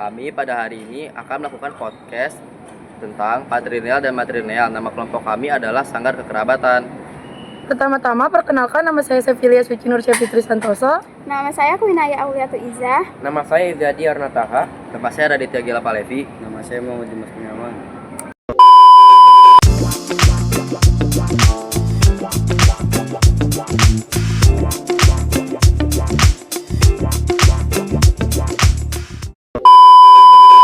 Kami pada hari ini akan melakukan podcast tentang patrilineal dan matrilineal. Nama kelompok kami adalah Sanggar Kekerabatan. Pertama-tama, perkenalkan, nama saya Sevilia Suci Nur Fitri Santoso. Nama saya Kuinaya Auliatu Izzah. Nama saya Izadi Arnataha. Nama saya Raditya Gila Palevi. Nama saya Muhammad Dimas Kurniawan.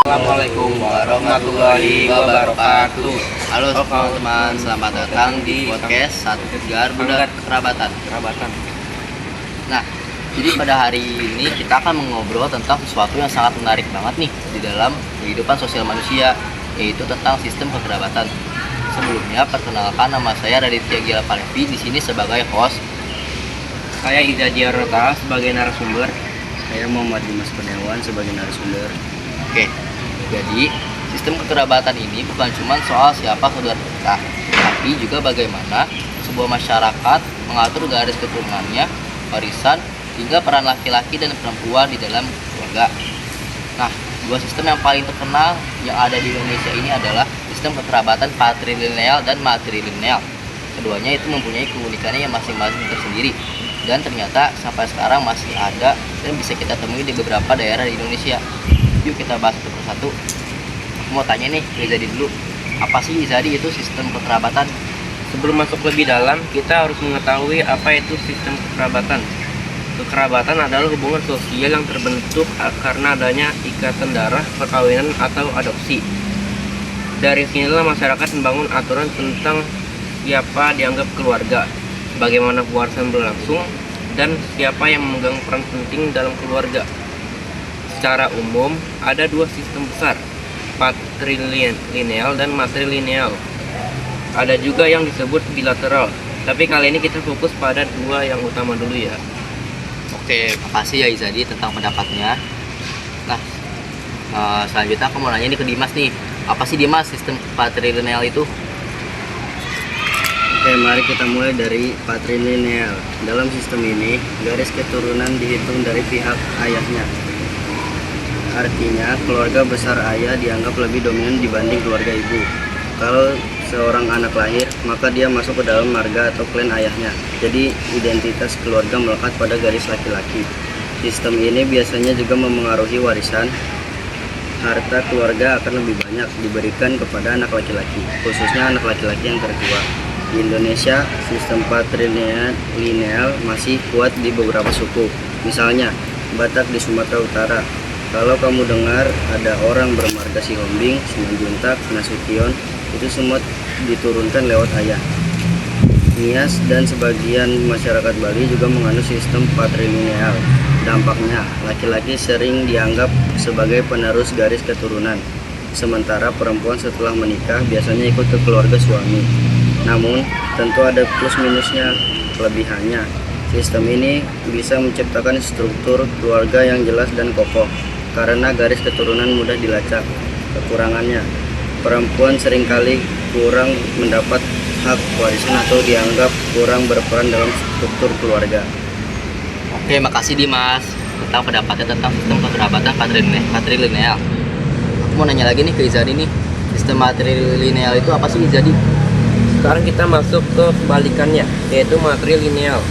Assalamualaikum warahmatullahi wabarakatuh. Halo teman-teman, selamat datang di podcast Sanggar Kekerabatan. Nah, jadi pada hari ini kita akan mengobrol tentang sesuatu yang sangat menarik banget nih di dalam kehidupan sosial manusia, yaitu tentang sistem kekerabatan. Sebelumnya, perkenalkan, nama saya Raditya Gila Palevi, di sini sebagai host. Saya Izadi Arnataha sebagai narasumber. Saya Muhammad Dimas Kurniawan sebagai narasumber. Oke, jadi sistem kekerabatan ini bukan cuma soal siapa saudara kita, tapi juga bagaimana sebuah masyarakat mengatur garis keturunannya, warisan, hingga peran laki-laki dan perempuan di dalam keluarga. Nah, dua sistem yang paling terkenal yang ada di Indonesia ini adalah sistem kekerabatan patrilineal dan matrilineal. Keduanya itu mempunyai keunikannya yang masing-masing tersendiri, dan ternyata sampai sekarang masih ada dan bisa kita temui di beberapa daerah di Indonesia. Yuk kita bahas satu persatu. Aku mau tanya nih ke Izadi dulu, apa sih Izadi itu sistem kekerabatan? Sebelum masuk lebih dalam, kita harus mengetahui apa itu sistem kekerabatan. Kekerabatan adalah hubungan sosial yang terbentuk karena adanya ikatan darah, perkawinan, atau adopsi. Dari sinilah masyarakat membangun aturan tentang siapa dianggap keluarga, bagaimana warisan berlangsung, dan siapa yang memegang peran penting dalam keluarga. Secara umum, ada dua sistem besar, patrilineal dan matrilineal. Ada juga yang disebut bilateral, tapi kali ini kita fokus pada dua yang utama dulu ya. Oke, makasih ya Izadi tentang pendapatnya. Nah, selanjutnya aku mau nanya nih ke Dimas nih, apa sih Dimas sistem patrilineal itu? Oke, mari kita mulai dari patrilineal. Dalam sistem ini, garis keturunan dihitung dari pihak ayahnya. Artinya, keluarga besar ayah dianggap lebih dominan dibanding keluarga ibu. Kalau seorang anak lahir, maka dia masuk ke dalam marga atau klan ayahnya. Jadi, identitas keluarga melekat pada garis laki-laki. Sistem ini biasanya juga memengaruhi warisan. Harta keluarga akan lebih banyak diberikan kepada anak laki-laki, khususnya anak laki-laki yang tertua. Di Indonesia, sistem patrilineal masih kuat di beberapa suku. Misalnya, Batak di Sumatera Utara. Kalau kamu dengar ada orang bermarga Sihombing, Simanjuntak, Nasution, itu semua diturunkan lewat ayah. Nias dan sebagian masyarakat Bali juga menganut sistem patrilineal. Dampaknya, laki-laki sering dianggap sebagai penerus garis keturunan, sementara perempuan setelah menikah biasanya ikut ke keluarga suami. Namun, tentu ada plus minusnya. Kelebihannya, sistem ini bisa menciptakan struktur keluarga yang jelas dan kokoh, karena garis keturunan mudah dilacak. Kekurangannya, perempuan seringkali kurang mendapat hak warisan atau dianggap kurang berperan dalam struktur keluarga. Oke, makasih Dimas tentang pendapatnya tentang sistem kekerabatan patrilineal. Aku mau nanya lagi nih ke Izadi nih, sistem matrilineal itu apa sih Izadi? Sekarang kita masuk ke kebalikannya, yaitu matrilineal.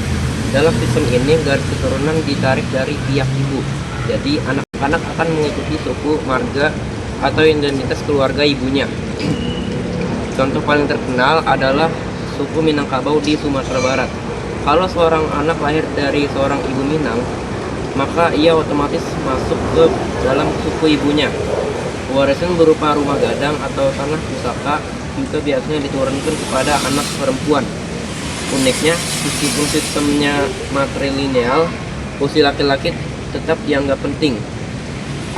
Dalam sistem ini, garis keturunan ditarik dari pihak ibu. Jadi, anak-anak akan mengikuti suku, marga, atau identitas keluarga ibunya. Contoh paling terkenal adalah suku Minangkabau di Sumatera Barat. Kalau seorang anak lahir dari seorang ibu Minang, maka ia otomatis masuk ke dalam suku ibunya. Warisan berupa rumah gadang atau tanah pusaka juga biasanya diturunkan kepada anak perempuan. Uniknya, meskipun sistemnya matrilineal, posisi laki-laki tetap dianggap penting.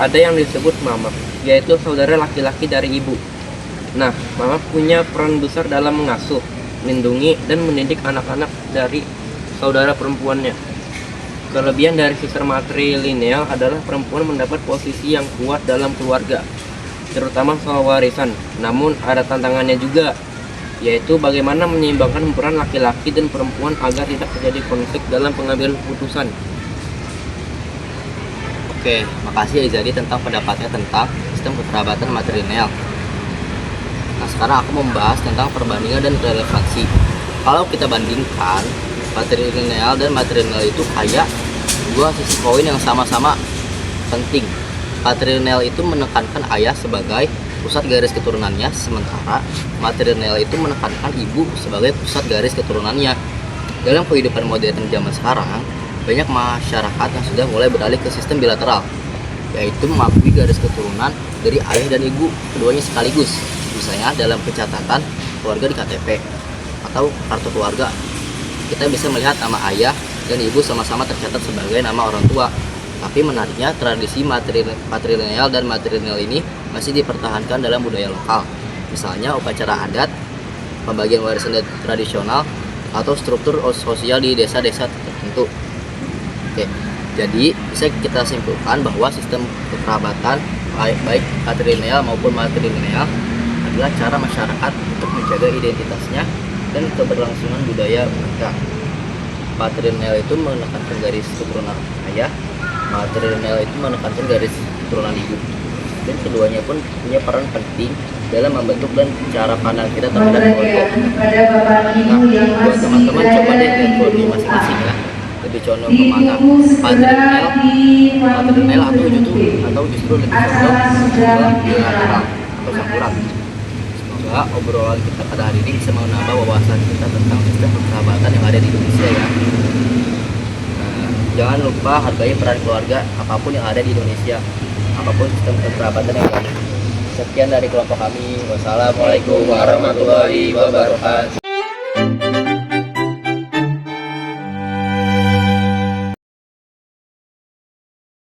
Ada yang disebut mama, yaitu saudara laki-laki dari ibu. Nah, mama punya peran besar dalam mengasuh, melindungi, dan mendidik anak-anak dari saudara perempuannya. Kelebihan dari sistem matrilineal adalah perempuan mendapat posisi yang kuat dalam keluarga, terutama soal warisan. Namun ada tantangannya juga, yaitu bagaimana menyeimbangkan peran laki-laki dan perempuan agar tidak terjadi konflik dalam pengambilan keputusan. Oke, makasih ya Izadi tentang pendapatnya tentang sistem kekerabatan matrilineal. Nah, sekarang aku mau membahas tentang perbandingan dan relevansi. Kalau kita bandingkan, matrilineal dan matrilineal itu kayak dua sisi koin yang sama-sama penting. Matrilineal itu menekankan ayah sebagai pusat garis keturunannya, sementara matrilineal itu menekankan ibu sebagai pusat garis keturunannya. Dalam kehidupan modern zaman sekarang, banyak masyarakat yang sudah mulai beralih ke sistem bilateral, yaitu mengakui garis keturunan dari ayah dan ibu keduanya sekaligus. Misalnya dalam pencatatan keluarga di KTP atau kartu keluarga, kita bisa melihat nama ayah dan ibu sama-sama tercatat sebagai nama orang tua. Tapi menariknya, tradisi matrilineal dan matrilineal ini masih dipertahankan dalam budaya lokal. Misalnya upacara adat, pembagian warisan tradisional, atau struktur sosial di desa-desa tertentu. Oke, jadi bisa kita simpulkan bahwa sistem kekerabatan baik patrilineal maupun matrilineal adalah cara masyarakat untuk menjaga identitasnya dan keberlangsungan budaya mereka. Patrilineal itu menekankan garis keturunan ayah, matrilineal itu menekankan garis keturunan ibu, dan keduanya pun punya peran penting dalam membentuk dan cara pandang kita terhadap keluarga. Nah, buat teman-teman coba deh lihat keluarga masing-masing ya, lebih condong kemana, patrilineal atau justru lebih condong ke bilateral atau campuran. Semoga obrolan kita pada hari ini bisa menambah wawasan kita tentang sistem persahabatan yang ada di Indonesia ya. Jangan lupa hargai peran keluarga apapun yang ada di Indonesia, apapun sistem kekerabatan yang ada. Sekian dari kelompok kami. Wassalamualaikum warahmatullahi wabarakatuh.